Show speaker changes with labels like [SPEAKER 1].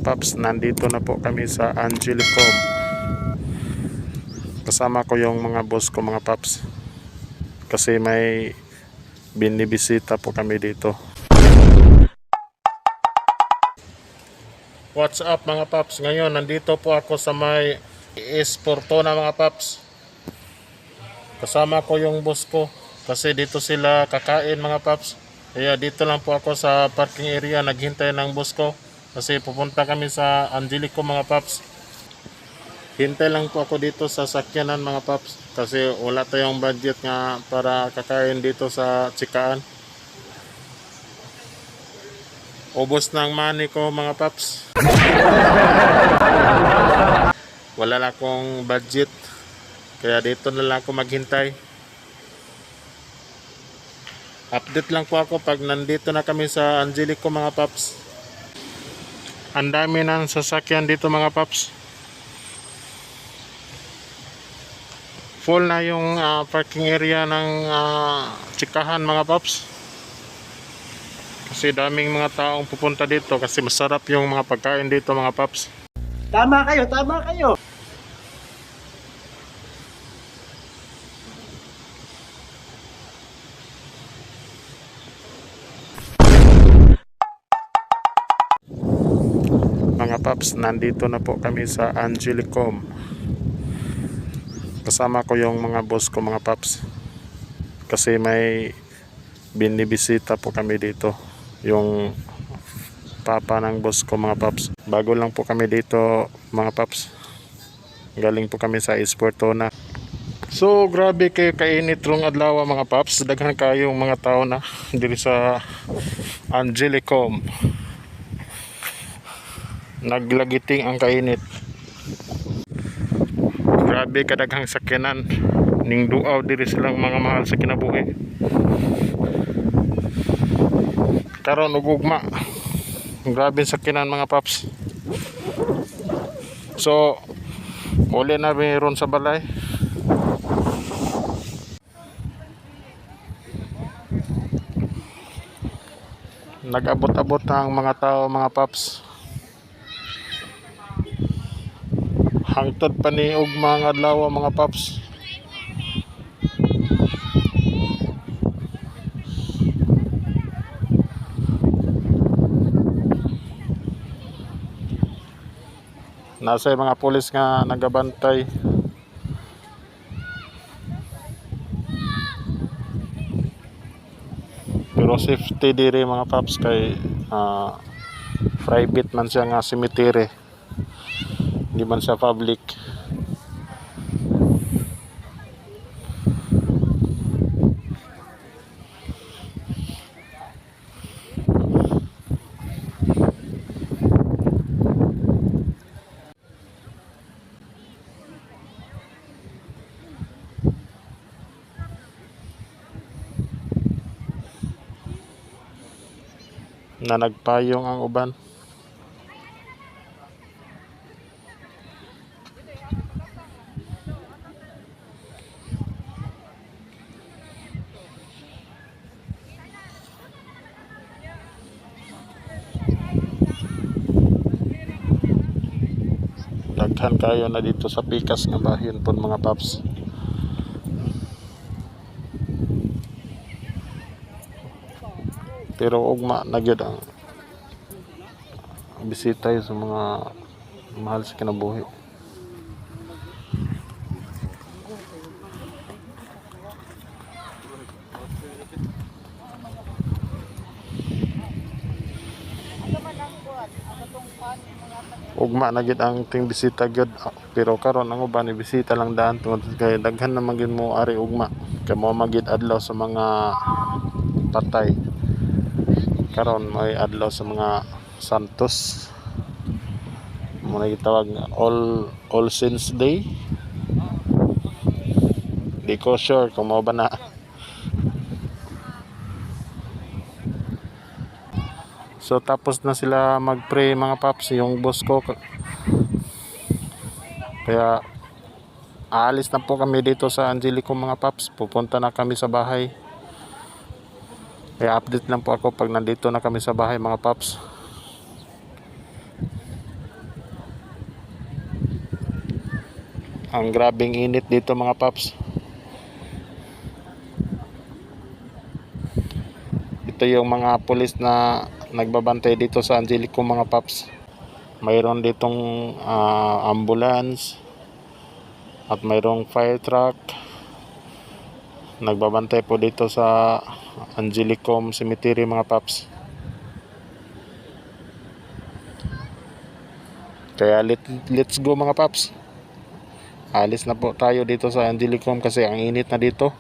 [SPEAKER 1] paps, nandito na po kami sa Angelicum. Kasama ko yung mga boss ko mga paps, kasi may binibisita po kami dito. What's up mga paps? Ngayon nandito po ako sa may Fortuna mga paps. Kasama ko yung boss ko kasi dito sila kakain mga paps. Kaya dito lang po ako sa parking area naghintay ng boss ko kasi pupunta kami sa Angelicum mga paps. Hintay lang po ako dito sa sakyanan mga paps kasi wala tayong budget nga para kakain dito sa Chikaan. Ubos ng money ko mga paps. Wala na akong budget kaya dito na lang ako maghintay. Update lang po ako pag nandito na kami sa Angelicum mga paps. Ang dami ng sasakyan dito mga paps. Full na yung parking area ng Chikahan mga paps. Kasi daming mga taong pupunta dito kasi masarap yung mga pagkain dito mga paps.
[SPEAKER 2] Tama kayo, tama kayo.
[SPEAKER 1] Mga paps, nandito na po kami sa Angelicum. Kasama ko yung mga boss ko mga paps kasi may binibisita po kami dito, yung papa ng boss ko mga paps. Bago lang po kami dito mga paps, galing po kami sa Fortuna. So grabe kayo kainit rong adlaw mga paps, daghan kayong mga tao na diri sa Angelicum. Naglagiting ang kainit. Grabe kadaghang sakyanan ning duaw diri silang mga mahal sa kinabuhi. Karon ug ugma, grabe sakyanan mga paps. So uli na mayroon sa balay. Nag-abot-abot ang mga tao mga paps. Hangtod pa ni og mga adlaw mga paps. Nasa mga pulis nga nagabantay. Pero safety diri mga paps kay private man siya nga cemetery. Hindi man sa public. Na nagpayong ang uban. Daghan kayo na dito sa pikas nga bahin pon mga paps. Pero ugma na gyud ang bisita sa mga mahal sa kinabuhi. Ugma na gyud ang ting bisita gyud, pero karon ang uban ni bisita lang daan tungod kay daghan naman gyud mo ari ugma kay mo magid adlaw sa mga patay. Karon may adlaw sa mga santos, mo na gitawag all saints day. Di ko sure kung mo ba na. So tapos na sila mag-pray mga paps, yung boss ko. Kaya aalis na po kami dito sa Angelicum mga paps. Pupunta na kami sa bahay. Kaya update lang po ako pag nandito na kami sa bahay mga paps. Ang grabing init dito mga paps. Ito yung mga pulis na nagbabantay dito sa Angelico mga paps. Mayroon ditong ambulance at mayroong fire truck. Nagbabantay po dito sa Angelicum Cemetery mga paps. Kaya let's go mga paps. Alis na po tayo dito sa Angelicum kasi ang init na dito.